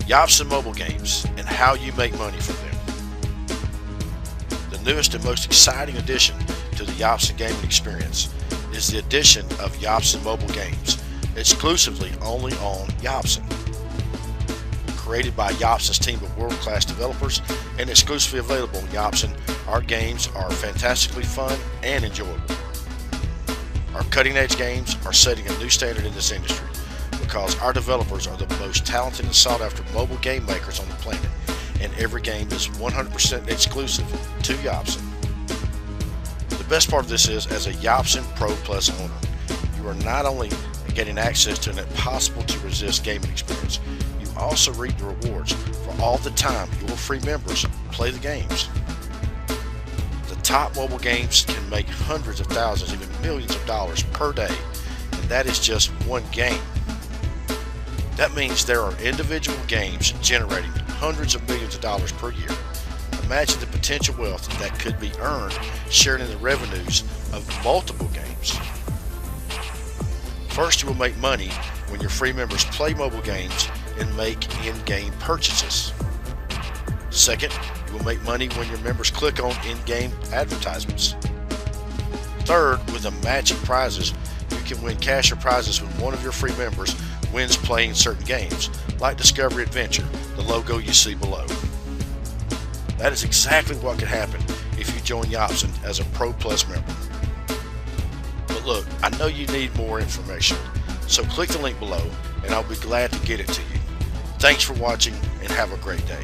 Yopson mobile games and how you make money from them. The newest and most exciting addition to the Yopson gaming experience is the addition of Yopson mobile games, exclusively only on Yopson. Created by Yopson's team of world-class developers and exclusively available on Yopson, our games are fantastically fun and enjoyable. Our cutting-edge games are setting a new standard in this industry because our developers are the most talented and sought-after mobile game makers on the planet, and every game is 100% exclusive to Yopson. The best part of this is, as a Yopson Pro Plus owner, you are not only getting access to an impossible-to-resist gaming experience, you also reap the rewards for all the time your free members play the games. The top mobile games can make hundreds of thousands, even millions of dollars per day, and that is just one game. That means there are individual games generating hundreds of millions of dollars per year. Imagine the potential wealth that could be earned sharing in the revenues of multiple games. First, you will make money when your free members play mobile games and make in-game purchases. Second, you will make money when your members click on in-game advertisements. Third, with the matching prizes, you can win cash or prizes when one of your free members wins playing certain games, like Discovery Adventure, the logo you see below. That is exactly what could happen if you join Yopson as a Pro Plus member. But look, I know you need more information, so click the link below and I'll be glad to get it to you. Thanks for watching and have a great day.